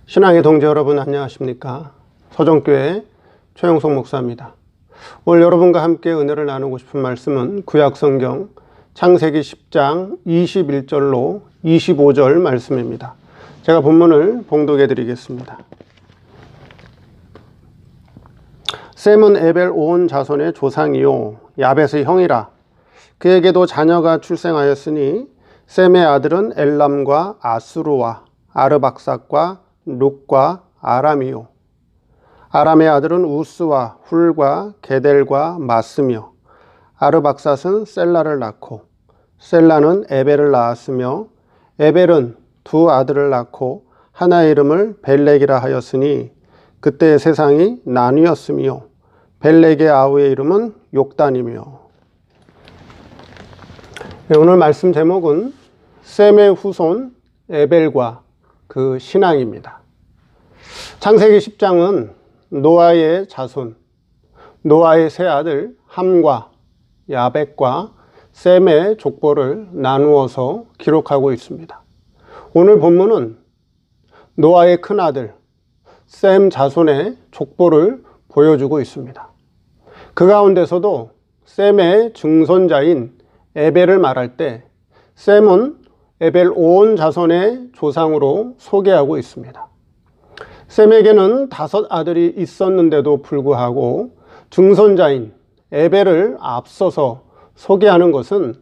신앙의 동지 여러분 안녕하십니까? 서정교회 최영석 목사입니다. 오늘 여러분과 함께 은혜를 나누고 싶은 말씀은 구약성경 창세기 10장 21절로 25절 말씀입니다. 제가 본문을 봉독해 드리겠습니다. 셈은 에벨 온 자손의 조상이요 야벳의 형이라. 그에게도 자녀가 출생하였으니 셈의 아들은 엘람과 아수르와 아르박삭과 룩과 아람이요 아람의 아들은 우스와 훌과 게델과 마스며 아르박삭은 셀라를 낳고 셀라는 에벨을 낳았으며 에벨은 두 아들을 낳고 하나의 이름을 벨렉이라 하였으니 그때 세상이 나뉘었으며 벨렉의 아우의 이름은 욕단이며. 오늘 말씀 제목은 셈의 후손 에벨과 그 신앙입니다. 창세기 10장은 노아의 자손, 노아의 세 아들 함과 야벳과 셈의 족보를 나누어서 기록하고 있습니다. 오늘 본문은 노아의 큰아들 셈 자손의 족보를 보여주고 있습니다. 그 가운데서도 셈의 증손자인 에벨을 말할 때 셈은 에벨 온 자손의 조상으로 소개하고 있습니다. 셈에게는 5 아들이 있었는데도 불구하고 증손자인 에벨을 앞서서 소개하는 것은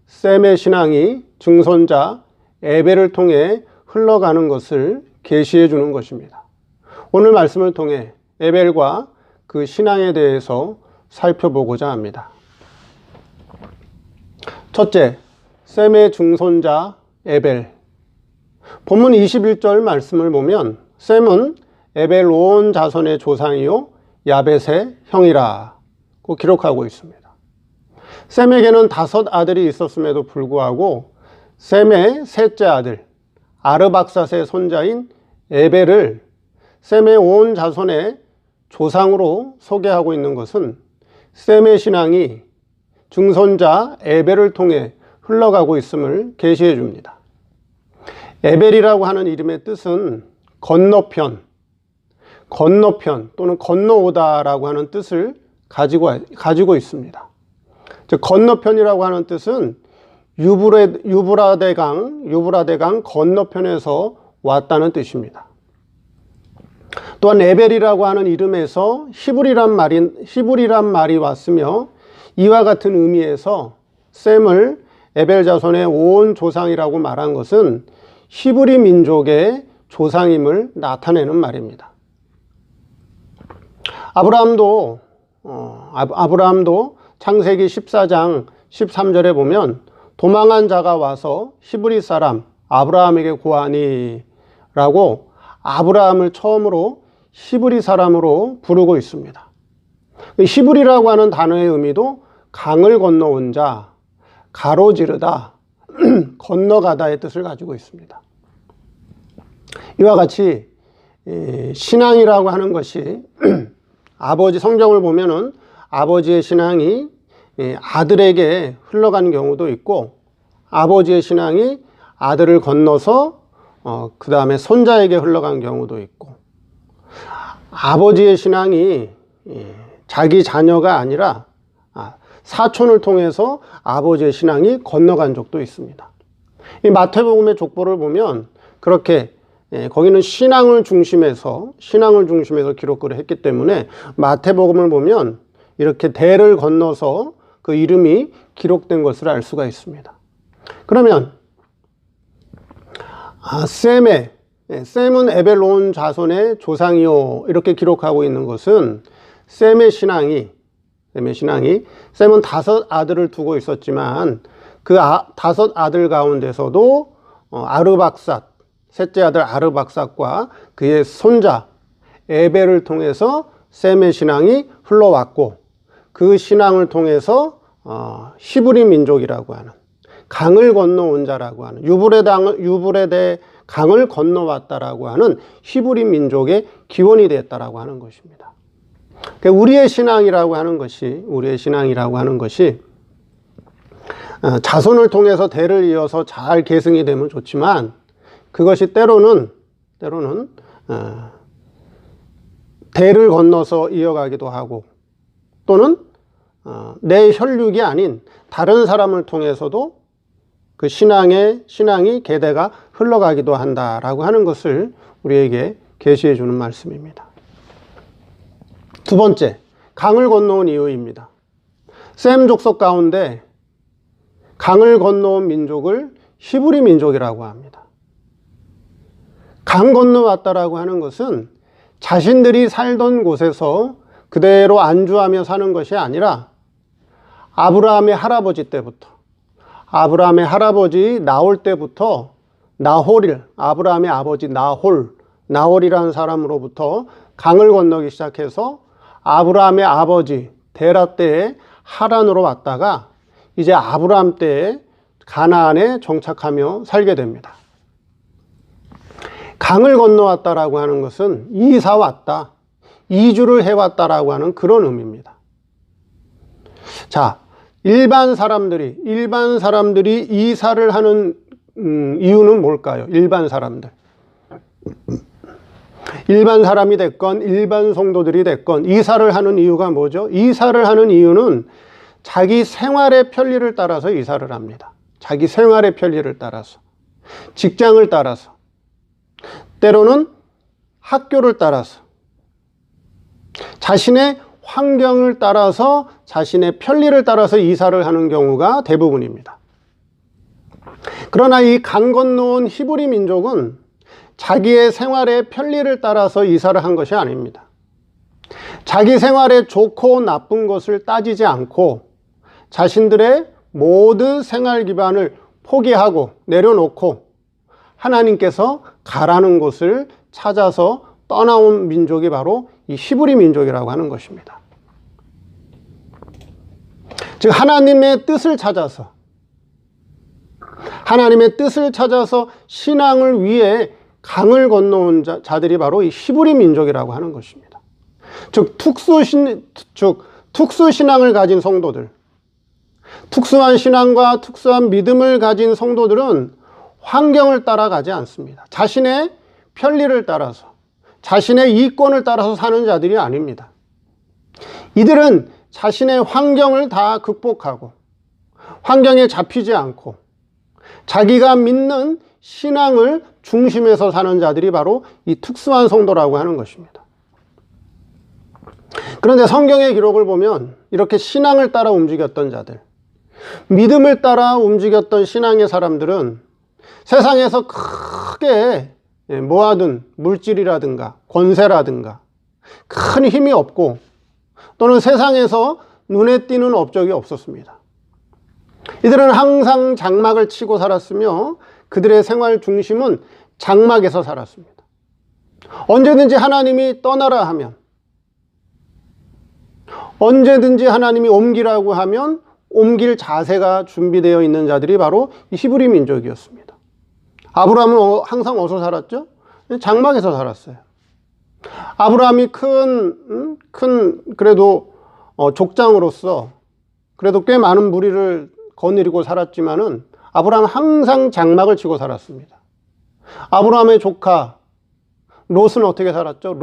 셈의 신앙이 증손자 에벨을 통해 흘러가는 것을 계시해 주는 것입니다. 오늘 말씀을 통해 에벨과 그 신앙에 대해서 살펴보고자 합니다. 첫째, 셈의 증손자 에벨. 본문 21절 말씀을 보면 셈은 에벨 온 자손의 조상이요 야벳의 형이라고 기록하고 있습니다. 셈에게는 5 아들이 있었음에도 불구하고 셈의 셋째 아들 아르박삭의 손자인 에벨을 셈의 온 자손의 조상으로 소개하고 있는 것은 셈의 신앙이 증손자 에벨을 통해 흘러가고 있음을 계시해 줍니다. 에벨이라고 하는 이름의 뜻은 건너편 또는 건너오다라고 하는 뜻을 가지고 있습니다. 즉 건너편이라고 하는 뜻은 유브라데강 건너편에서 왔다는 뜻입니다. 또한 에벨이라고 하는 이름에서 히브리란 말이 왔으며 이와 같은 의미에서 셈을 에벨 자손의 온 조상이라고 말한 것은 히브리 민족의 조상임을 나타내는 말입니다. 아브라함도 창세기 14장 13절에 보면 도망한 자가 와서 히브리 사람 아브라함에게 고하니 라고 아브라함을 처음으로 히브리 사람으로 부르고 있습니다. 히브리라고 하는 단어의 의미도 강을 건너온 자, 가로지르다, 건너가다의 뜻을 가지고 있습니다. 이와 같이 신앙이라고 하는 것이 성경을 보면은 아버지의 신앙이 아들에게 흘러간 경우도 있고 아버지의 신앙이 아들을 건너서 그 다음에 손자에게 흘러간 경우도 있고 아버지의 신앙이 자기 자녀가 아니라 사촌을 통해서 아버지의 신앙이 건너간 적도 있습니다. 이 마태복음의 족보를 보면 그렇게 거기는 신앙을 중심해서 기록을 했기 때문에 마태복음을 보면 이렇게 대를 건너서 그 이름이 기록된 것을 알 수가 있습니다. 그러면 셈은 에벨 온 자손의 조상이요 이렇게 기록하고 있는 것은 셈의 신앙이 셈은 5 아들을 두고 있었지만 그 5 아들 가운데서도 셋째 아들 아르박삭과 그의 손자 에벨을 통해서 셈의 신앙이 흘러왔고 그 신앙을 통해서 히브리 민족이라고 하는 강을 건너온 자라고 하는 유브레데 강을 건너왔다라고 하는 히브리 민족의 기원이 되었다라고 하는 것입니다. 우리의 신앙이라고 하는 것이 자손을 통해서 대를 이어서 잘 계승이 되면 좋지만 그것이 때로는 대를 건너서 이어가기도 하고, 또는 내 혈육이 아닌 다른 사람을 통해서도 그 신앙이 계대가 흘러가기도 한다라고 하는 것을 우리에게 계시해 주는 말씀입니다. 두 번째, 강을 건너온 이유입니다. 셈 족속 가운데 강을 건너온 민족을 히브리 민족이라고 합니다. 강 건너왔다라고 하는 것은 자신들이 살던 곳에서 그대로 안주하며 사는 것이 아니라 아브라함의 할아버지 때부터, 아브라함의 할아버지 나홀 때부터 아브라함의 아버지 나홀이라는 사람으로부터 강을 건너기 시작해서 아브라함의 아버지 데라 때에 하란으로 왔다가 이제 아브라함 때에 가나안에 정착하며 살게 됩니다. 강을 건너왔다라고 하는 것은 이사 왔다, 이주를 해왔다라고 하는 그런 의미입니다. 자, 일반 사람들이 이사를 하는 이유는 뭘까요? 일반 사람이 됐건 일반 성도들이 됐건 이사를 하는 이유가 뭐죠? 이사를 하는 이유는 자기 생활의 편리를 따라서 이사를 합니다. 자기 생활의 편리를 따라서, 직장을 따라서, 때로는 학교를 따라서, 자신의 환경을 따라서, 자신의 편리를 따라서 이사를 하는 경우가 대부분입니다. 그러나 이 강 건너온 히브리 민족은 자기의 생활의 편리를 따라서 이사를 한 것이 아닙니다. 자기 생활에 좋고 나쁜 것을 따지지 않고 자신들의 모든 생활 기반을 포기하고 내려놓고 하나님께서 가라는 곳을 찾아서 떠나온 민족이 바로 이 히브리 민족이라고 하는 것입니다. 즉 하나님의 뜻을 찾아서 신앙을 위해 강을 건너온 자들이 바로 이 히브리 민족이라고 하는 것입니다. 즉 특수신앙을 가진 성도들, 특수한 신앙과 특수한 믿음을 가진 성도들은 환경을 따라가지 않습니다. 자신의 편리를 따라서, 자신의 이권을 따라서 사는 자들이 아닙니다. 이들은 자신의 환경을 다 극복하고 환경에 잡히지 않고 자기가 믿는 신앙을 중심에서 사는 자들이 바로 이 특수한 성도라고 하는 것입니다. 그런데 성경의 기록을 보면 이렇게 신앙을 따라 움직였던 자들, 믿음을 따라 움직였던 신앙의 사람들은 세상에서 크게 모아둔 물질이라든가 권세라든가 큰 힘이 없고 또는 세상에서 눈에 띄는 업적이 없었습니다. 이들은 항상 장막을 치고 살았으며 그들의 생활 중심은 장막에서 살았습니다. 언제든지 하나님이 떠나라 하면, 언제든지 하나님이 옮기라고 하면 옮길 자세가 준비되어 있는 자들이 바로 이 히브리 민족이었습니다. 아브라함은 항상 어디서 살았죠? 장막에서 살았어요. 아브라함이 그래도 족장으로서 그래도 꽤 많은 무리를 거느리고 살았지만은 아브라함은 항상 장막을 치고 살았습니다. 아브라함의 조카 롯은 어떻게 살았죠?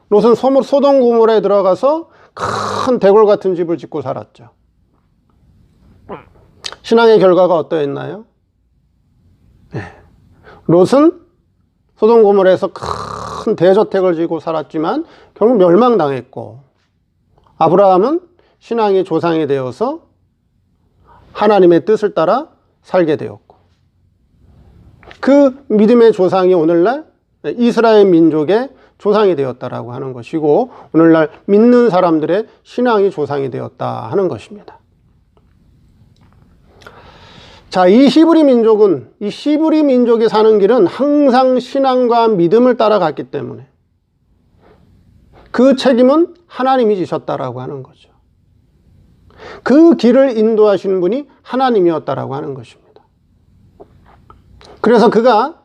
롯은 소돔 고모라에 들어가서 큰 대궐 같은 집을 짓고 살았죠. 신앙의 결과가 어떠했나요? 네. 롯은 소돔 고모라에서 큰 대저택을 지고 살았지만 결국 멸망당했고, 아브라함은 신앙의 조상이 되어서 하나님의 뜻을 따라 살게 되었고, 그 믿음의 조상이 오늘날 이스라엘 민족의 조상이 되었다라고 하는 것이고, 오늘날 믿는 사람들의 신앙이 조상이 되었다 하는 것입니다. 자, 이 히브리 민족이 사는 길은 항상 신앙과 믿음을 따라갔기 때문에 그 책임은 하나님이 지셨다라고 하는 거죠. 그 길을 인도하시는 분이 하나님이었다라고 하는 것입니다. 그래서 그가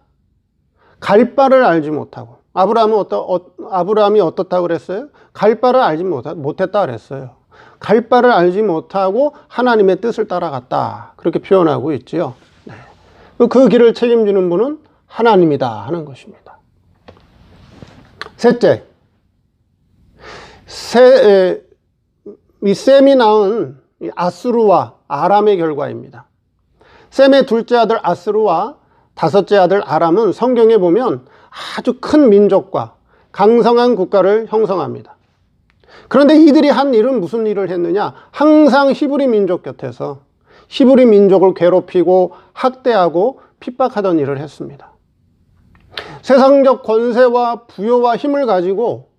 갈 바를 알지 못하고, 아브라함이 어떻다고 그랬어요? 갈 바를 알지 못했다 그랬어요. 갈 바를 알지 못하고 하나님의 뜻을 따라갔다, 그렇게 표현하고 있지요. 네. 그 길을 책임지는 분은 하나님이다 하는 것입니다. 셋째, 이 셈이 낳은 아수르와 아람의 결과입니다. 셈의 둘째 아들 아수르와 다섯째 아들 아람은 성경에 보면 아주 큰 민족과 강성한 국가를 형성합니다. 그런데 이들이 한 일은 무슨 일을 했느냐? 항상 히브리 민족 곁에서 히브리 민족을 괴롭히고 학대하고 핍박하던 일을 했습니다. 세상적 권세와 부여와 힘을 가지고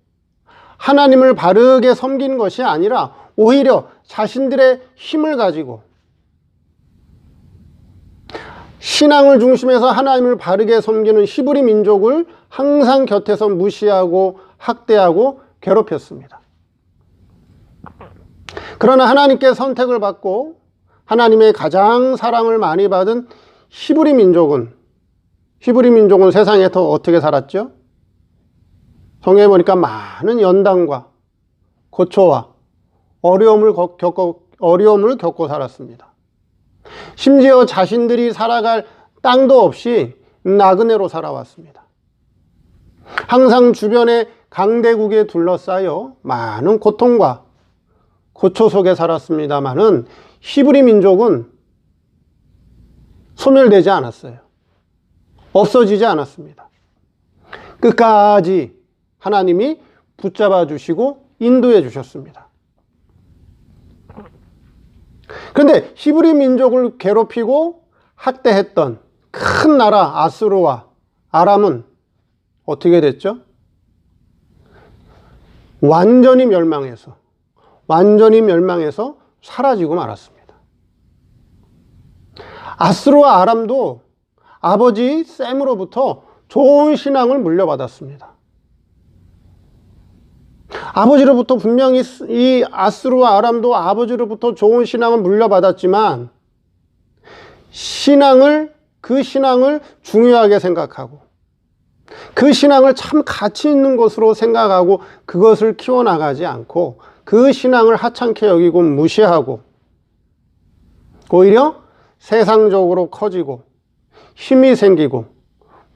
하나님을 바르게 섬긴 것이 아니라 오히려 자신들의 힘을 가지고 신앙을 중심해서 하나님을 바르게 섬기는 히브리 민족을 항상 곁에서 무시하고 학대하고 괴롭혔습니다. 그러나 하나님께 선택을 받고 하나님의 가장 사랑을 많이 받은 히브리 민족은 세상에 더 어떻게 살았죠? 성경에 보니까 많은 연단과 고초와 어려움을 겪고 살았습니다. 심지어 자신들이 살아갈 땅도 없이 나그네로 살아왔습니다. 항상 주변에 강대국에 둘러싸여 많은 고통과 고초 속에 살았습니다마는 히브리 민족은 소멸되지 않았어요. 없어지지 않았습니다. 끝까지 하나님이 붙잡아 주시고 인도해 주셨습니다. 그런데 히브리 민족을 괴롭히고 학대했던 큰 나라 아수르와 아람은 어떻게 됐죠? 완전히 멸망해서 사라지고 말았습니다. 아수르와 아람도 아버지 셈으로부터 좋은 신앙을 물려받았습니다. 아버지로부터 분명히 이 아수르와 아람도 아버지로부터 좋은 신앙을 물려받았지만 그 신앙을 중요하게 생각하고 그 신앙을 참 가치 있는 것으로 생각하고 그것을 키워나가지 않고 그 신앙을 하찮게 여기고 무시하고 오히려 세상적으로 커지고 힘이 생기고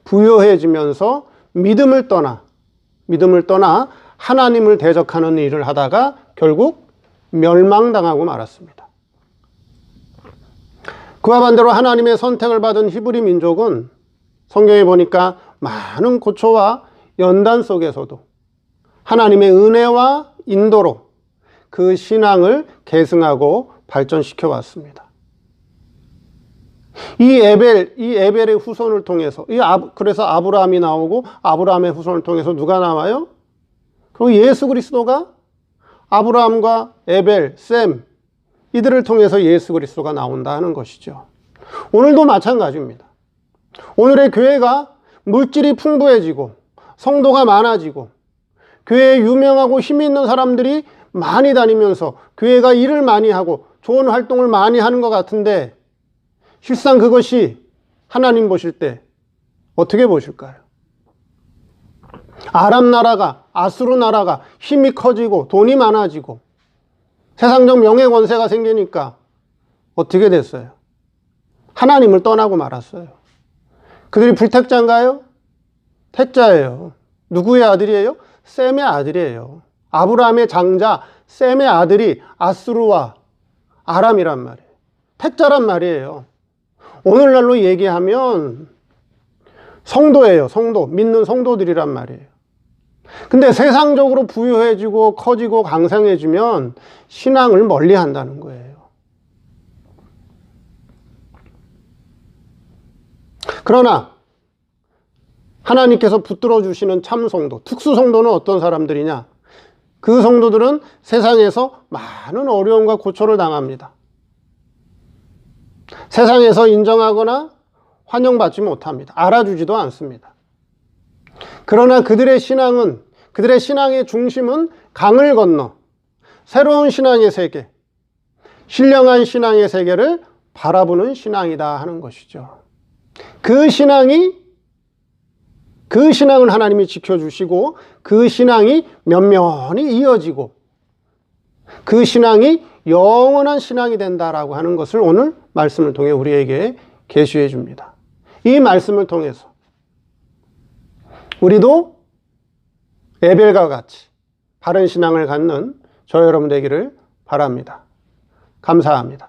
부유해지면서 믿음을 떠나 하나님을 대적하는 일을 하다가 결국 멸망당하고 말았습니다. 그와 반대로 하나님의 선택을 받은 히브리 민족은 성경에 보니까 많은 고초와 연단 속에서도 하나님의 은혜와 인도로 그 신앙을 계승하고 발전시켜 왔습니다. 이 에벨의 후손을 통해서 그래서 아브라함이 나오고 아브라함의 후손을 통해서 누가 나와요? 그리고 예수 그리스도가 아브라함과 에벨, 셈 이들을 통해서 예수 그리스도가 나온다 하는 것이죠. 오늘도 마찬가지입니다. 오늘의 교회가 물질이 풍부해지고 성도가 많아지고 교회에 유명하고 힘이 있는 사람들이 많이 다니면서 교회가 일을 많이 하고 좋은 활동을 많이 하는 것 같은데 실상 그것이 하나님 보실 때 어떻게 보실까요? 아람 나라가, 아수르 나라가 힘이 커지고 돈이 많아지고 세상적 명예 권세가 생기니까 어떻게 됐어요? 하나님을 떠나고 말았어요. 그들이 불택자인가요? 택자예요. 누구의 아들이에요? 셈의 아들이에요. 아브라함의 장자 셈의 아들이 아수르와 아람이란 말이에요. 택자란 말이에요. 오늘날로 얘기하면 성도예요. 성도, 믿는 성도들이란 말이에요. 근데 세상적으로 부유해지고 커지고 강성해지면 신앙을 멀리 한다는 거예요. 그러나 하나님께서 붙들어 주시는 참 성도, 특수 성도는 어떤 사람들이냐? 그 성도들은 세상에서 많은 어려움과 고초를 당합니다. 세상에서 인정하거나 환영받지 못합니다. 알아주지도 않습니다. 그러나 그들의 신앙의 중심은 강을 건너 새로운 신앙의 세계, 신령한 신앙의 세계를 바라보는 신앙이다 하는 것이죠. 그 신앙을 하나님이 지켜주시고 그 신앙이 면면히 이어지고 그 신앙이 영원한 신앙이 된다라고 하는 것을 오늘 말씀을 통해 우리에게 계시해 줍니다. 이 말씀을 통해서 우리도 에벨과 같이 바른 신앙을 갖는 저 여러분 되기를 바랍니다. 감사합니다.